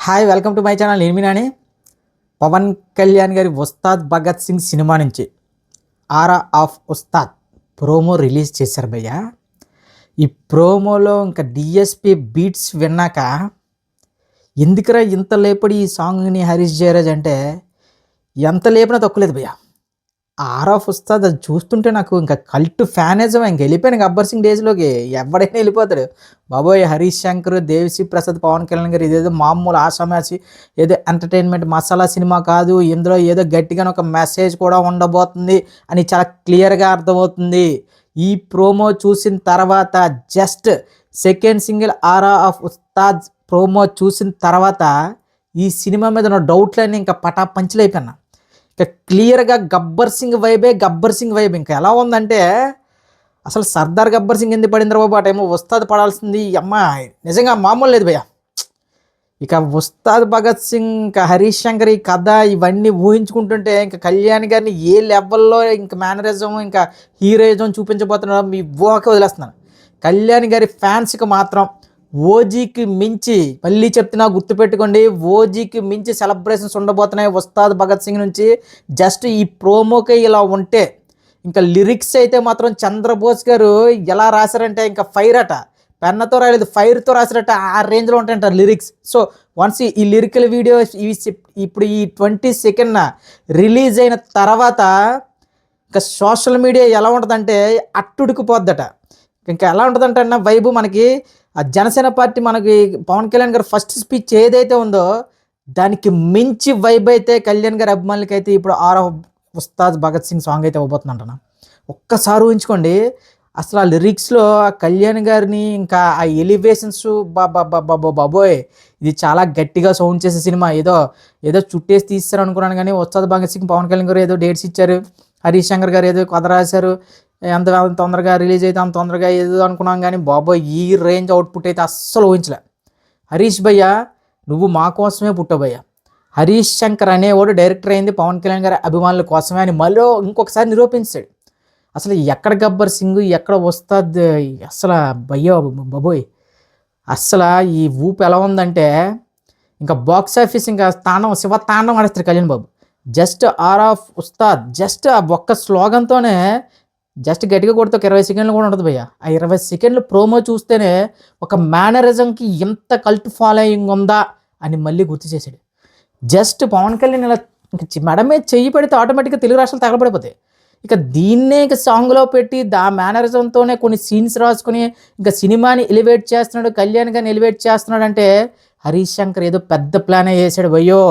Hi welcome to my channel. నేను మీ నాని. పవన్ కళ్యాణ్ గారి Ustaad Bhagat Singh cinema నుంచి ఆరా ఆఫ్ ఉస్తాద్ ప్రోమో రిలీజ్ చేశారు భయ్య. ఈ ప్రోమోలో ఇంకా డిఎస్పి బీట్స్ విన్నాక ఎందుకురా ఇంత లేపడి ఈ సాంగ్ని హరీష్ జయరాజ్ అంటే ఎంత లేపినా తక్కువలేదు భయ్య. ఆరా ఆఫ్ ఉస్తాద్ అది చూస్తుంటే నాకు ఇంకా కల్ట్ ఫ్యానిజం ఇంక వెళ్ళిపోయాను గబ్బర్ సింగ్ డేస్లోకి. ఎవడైనా వెళ్ళిపోతాడు బాబోయ్. హరీష్ శంకర్, దేవిశ్రీ ప్రసాద్, పవన్ కళ్యాణ్ గారు ఇదేదో మామూలు ఆషామాషి ఏదో ఎంటర్టైన్మెంట్ మసాలా సినిమా కాదు, ఇందులో ఏదో గట్టిగా ఒక మెసేజ్ కూడా ఉండబోతుంది అని చాలా క్లియర్గా అర్థమవుతుంది. ఈ ప్రోమో చూసిన తర్వాత just second single aura of Ustaad promo చూసిన తర్వాత ఈ సినిమా మీద ఉన్న డౌట్లన్నీ ఇంకా పటా పంచులైపోయినా. ఇంకా క్లియర్గా గబ్బర్ సింగ్ వైబ్ ఇంకా ఎలా ఉందంటే అసలు సర్దార్ గబ్బర్ సింగ్ ఎందుకు పడింది బాబు, ఆ టైము ఉస్తాద్ పడాల్సింది. అమ్మ నిజంగా మామూలు లేదు భయ్య. ఇక ఉస్తాద్ భగత్ సింగ్, ఇంకా హరీష్ శంకర్ ఈ కథ ఇవన్నీ ఊహించుకుంటుంటే ఇంకా కళ్యాణ్ గారిని ఏ లెవెల్లో ఇంకా మేనరిజం ఇంకా హీరోయిజం చూపించబోతున్నారో మీ ఊహకి వదిలేస్తున్నాను. కళ్యాణ్ గారి ఫ్యాన్స్కి మాత్రం ఓజీకి మించి, మళ్ళీ చెప్తున్నా గుర్తుపెట్టుకోండి, ఓజీకి మించి సెలబ్రేషన్స్ ఉండబోతున్నాయి ఉస్తాద్ భగత్ సింగ్ నుంచి. జస్ట్ ఈ ప్రోమోకే ఇలా ఉంటే ఇంకా లిరిక్స్ అయితే మాత్రం చంద్రబోస్ గారు ఎలా రాశారంటే ఇంకా ఫైర్ అట, పెన్నతో రాయలేదు ఫైర్తో రాశారట, ఆ రేంజ్లో ఉంటాయంట లిరిక్స్. సో వన్స్ ఈ లిరికల్ వీడియో ఇప్పుడు ఈ 22nd రిలీజ్ అయిన తర్వాత ఇంకా సోషల్ మీడియా ఎలా ఉంటుందంటే అట్టుడికిపోద్దట. ఇంకా ఎలా ఉంటుందంటే అన్న వైబు మనకి ఆ జనసేన పార్టీ మనకి పవన్ కళ్యాణ్ గారు ఫస్ట్ స్పీచ్ ఏదైతే ఉందో దానికి మించి వైబ్ అయితే కళ్యాణ్ గారి అభిమానులకి అయితే ఇప్పుడు ఆరా ఉస్తాద్ భగత్ సింగ్ సాంగ్ అయితే ఇవ్వబోతుందంట. ఒక్కసారి ఊహించుకోండి అసలు ఆ లిరిక్స్లో ఆ కళ్యాణ్ గారిని ఇంకా ఆ ఎలివేషన్స్ బాబోయ్, ఇది చాలా గట్టిగా సౌండ్ చేసే సినిమా. ఏదో చుట్టేసి తీస్తారు అనుకున్నాను, కానీ ఉస్తాద్ భగత్ సింగ్ పవన్ కళ్యాణ్ గారు ఏదో డేట్స్ ఇచ్చారు, హరీష్ శంకర్ గారు ఏదో కథ రాశారు, ఎంత తొందరగా రిలీజ్ అయితే అంత తొందరగా ఏదో అనుకున్నాం, కానీ బాబోయ్ ఈ రేంజ్ అవుట్పుట్ అయితే అస్సలు ఊహించలే. హరీష్ భయ్య నువ్వు మా కోసమే పుట్టావు భయ్య. హరీష్ శంకర్ అనేవాడు డైరెక్టర్ అయింది పవన్ కళ్యాణ్ గారి అభిమానుల కోసమే అని మళ్ళీ ఇంకొకసారి నిరూపించాడు. అసలు ఎక్కడ గబ్బర్ సింగ్ ఎక్కడ ఉస్తాద్, అసలు భయ్యో బాబోయ్ అస్సలు ఈ ఊపు ఎలా ఉందంటే ఇంకా బాక్స్ ఆఫీస్ ఇంకా శివ తాండవం ఆడేస్తారు కళ్యాణ్ బాబు. జస్ట్ ఆర్ ఆఫ్ ఉస్తాద్ జస్ట్ ఆ ఒక్క స్లోగన్తోనే జస్ట్ గట్టిగా కొడితే ఒక 20 సెకండ్లు కూడా ఉంటుంది భయ్య. ఆ 20 సెకండ్లు ప్రోమో చూస్తేనే ఒక మేనరిజంకి ఎంత కల్ట్ ఫాలోయింగ్ ఉందా అని మళ్ళీ గుర్తు చేశాడు. జస్ట్ పవన్ కళ్యాణ్ ఇలా మెడ మీద చెయ్యి పెడితే ఆటోమేటిక్గా తెలుగు రాష్ట్రాలు తగలబడిపోతాయి. ఇక దీన్నే ఇక సాంగ్లో పెట్టి దా మేనరిజంతోనే కొన్ని సీన్స్ రాసుకుని ఇంకా సినిమాని ఎలివేట్ చేస్తున్నాడు, కళ్యాణ్ గారిని ఎలివేట్ చేస్తున్నాడు అంటే హరీష్ శంకర్ ఏదో పెద్ద ప్లానే చేశాడు భయ్యో.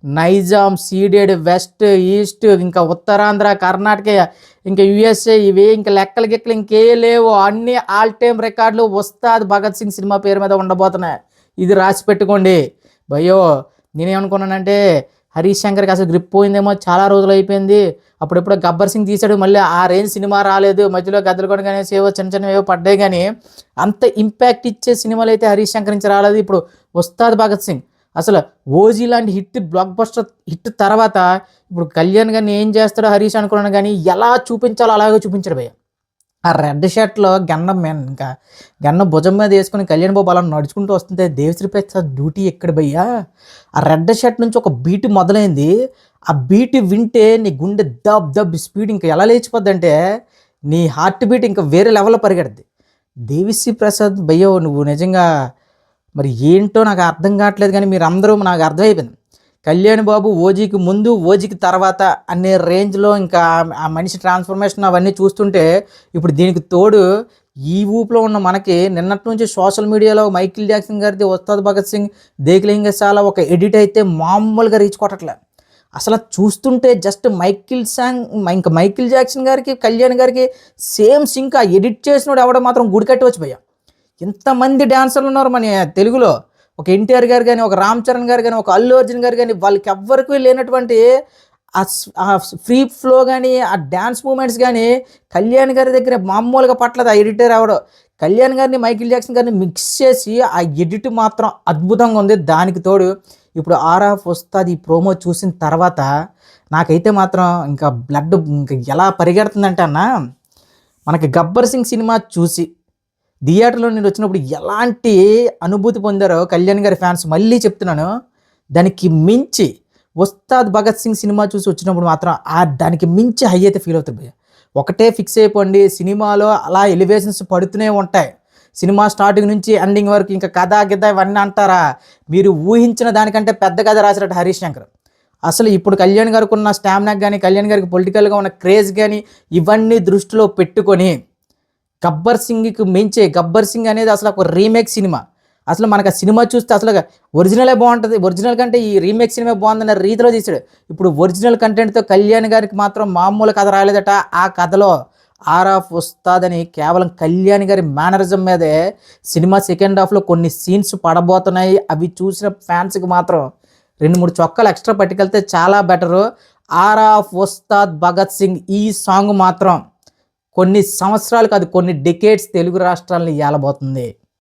నైజాం, సీడెడ్, వెస్ట్, ఈస్ట్, ఇంకా ఉత్తరాంధ్ర, కర్ణాటక, ఇంకా యుఎస్ఏ, ఇవే ఇంకా లెక్కలు ఇంకే లేవు, అన్ని ఆల్ టైమ్ రికార్డులు ఉస్తాద్ భగత్ సింగ్ సినిమా పేరు మీద ఉండబోతున్నాయి. ఇది రాసి పెట్టుకోండి భయ్యో. నేనేమనుకున్నానంటే హరీష్ శంకర్కి అసలు గ్రిప్ పోయిందేమో, చాలా రోజులు అయిపోయింది, అప్పుడెప్పుడో గబ్బర్ సింగ్ తీశాడు, మళ్ళీ ఆ రేంజ్ సినిమా రాలేదు, మధ్యలో గద్దలు కానీ ఏవో చిన్న ఏవో పడ్డాయి, కానీ అంత ఇంపాక్ట్ ఇచ్చే సినిమాలు అయితే హరీష్ శంకర్ నుంచి రాలేదు. ఇప్పుడు ఉస్తాద్ భగత్ సింగ్ అసలు ఓజీ లాంటి బ్లాక్ బస్టర్ హిట్ తర్వాత ఇప్పుడు కళ్యాణ్ గారిని ఏం చేస్తాడో హరీష్ అనుకున్నాను, కానీ ఎలా చూపించాలో అలాగే చూపించాడు భయ్య. ఆ రెడ్ షర్ట్లో ఇంకా గన్నం భుజం మీద వేసుకుని కళ్యాణ్ బాబు అలా నడుచుకుంటూ వస్తుంటే దేవిశ్రీ ప్రసాద్ డ్యూటీ ఎక్కడ భయ్యా. ఆ రెడ్ షర్ట్ నుంచి ఒక బీట్ మొదలైంది, ఆ బీట్ వింటే నీ గుండె దబ్ స్పీడ్ ఇంకా ఎలా లేచిపోద్ది అంటే నీ హార్ట్ బీట్ ఇంకా వేరే లెవెల్లో పరిగెడుద్ది. దేవిశ్రీ ప్రసాద్ భయ్యో నువ్వు నిజంగా మరి ఏంటో నాకు అర్థం కావట్లేదు, కానీ మీరు అందరూ నాకు అర్థమైపోయింది. కళ్యాణ్ బాబు ఓజీకి ముందు ఓజీకి తర్వాత అనే రేంజ్లో ఇంకా ఆ మనిషి ట్రాన్స్ఫర్మేషన్ అవన్నీ చూస్తుంటే ఇప్పుడు దీనికి తోడు ఈ ఊపులో ఉన్న మనకి నిన్నటి నుంచి సోషల్ మీడియాలో మైకిల్ జాక్సన్ గారిది ఉస్తాద్ భగత్ సింగ్ దేక్లింగశాల ఒక ఎడిట్ అయితే మామూలుగా రీచ్ కొట్టట్లే. అసలు చూస్తుంటే జస్ట్ మైకిల్ జాక్సన్ గారికి కళ్యాణ్ గారికి సేమ్ సింక్. ఆ ఎడిట్ చేసినోడు ఎవడో మాత్రం గుడి కట్టి వచ్చి భయ్యా. ఎంతమంది డాన్సర్లు ఉన్నారు మన తెలుగులో, ఒక ఎన్టీఆర్ గారు కానీ, ఒక రామ్ చరణ్ గారు కానీ, ఒక అల్లు అర్జున్ గారు కానీ, వాళ్ళకి ఎవ్వరికీ లేనటువంటి ఆ ఫ్రీ ఫ్లో కానీ, ఆ డ్యాన్స్ మూమెంట్స్ కానీ కళ్యాణ్ గారి దగ్గర మామూలుగా పట్టలేదు. ఆ ఎడిటర్ ఎవడో కళ్యాణ్ గారిని మైకిల్ జాక్సన్ గారిని మిక్స్ చేసి ఆ ఎడిట్ మాత్రం అద్భుతంగా ఉంది. దానికి తోడు ఇప్పుడు ఆర్ ఆఫ్ ఉస్తాద్ ఈ ప్రోమో చూసిన తర్వాత నాకైతే మాత్రం ఇంకా బ్లడ్ ఇంకా ఎలా పరిగెడుతుందంటే అన్న, మనకి గబ్బర్ సింగ్ సినిమా చూసి థియేటర్లో నేను వచ్చినప్పుడు ఎలాంటి అనుభూతి పొందారో కళ్యాణ్ గారి ఫ్యాన్స్ మళ్ళీ చెప్తున్నాను. దానికి మించి ఉస్తాద్ భగత్ సింగ్ సినిమా చూసి వచ్చినప్పుడు మాత్రం దానికి మించి హై అయితే ఫీల్ అవుతుంది భయ్య. ఒకటే ఫిక్స్ అయిపోండి, సినిమాలో అలా ఎలివేషన్స్ పడుతూనే ఉంటాయి. సినిమా స్టార్టింగ్ నుంచి ఎండింగ్ వరకు ఇంకా కథ గిద్ద ఇవన్నీ అంటారా, మీరు ఊహించిన దానికంటే పెద్ద కథ రాసినట్టు హరీష్ శంకర్. అసలు ఇప్పుడు కళ్యాణ్ గారికి ఉన్న స్టామినా కానీ, కళ్యాణ్ గారికి పొలిటికల్గా ఉన్న క్రేజ్ కానీ ఇవన్నీ దృష్టిలో పెట్టుకొని గబ్బర్ సింగ్కి మించే గబ్బర్ సింగ్ అనేది అసలు ఒక రీమేక్ సినిమా. అసలు మనకు ఆ సినిమా చూస్తే అసలు ఒరిజినలే బాగుంటుంది, ఒరిజినల్ కంటే ఈ రీమేక్ సినిమా బాగుందన్న రీతిలో తీసాడు. ఇప్పుడు ఒరిజినల్ కంటెంట్తో కళ్యాణ్ గారికి మాత్రం మామూలు కథ రాలేదట. ఆ కథలో ఆర్ ఆఫ్ ఉస్తాద్ అని కేవలం కళ్యాణ్ గారి మేనరిజం మీదే సినిమా సెకండ్ హాఫ్లో కొన్ని సీన్స్ పడబోతున్నాయి. అవి చూసిన ఫ్యాన్స్కి మాత్రం 2-3 చొక్కాలు ఎక్స్ట్రా పట్టుకెళ్తే చాలా better. Aura of Ustaad Bhagat Singh ఈ సాంగ్ మాత్రం కొన్ని సంవత్సరాలు కాదు, కొన్ని డెకేడ్స్ తెలుగు రాష్ట్రాలని ఏలబోతుంది.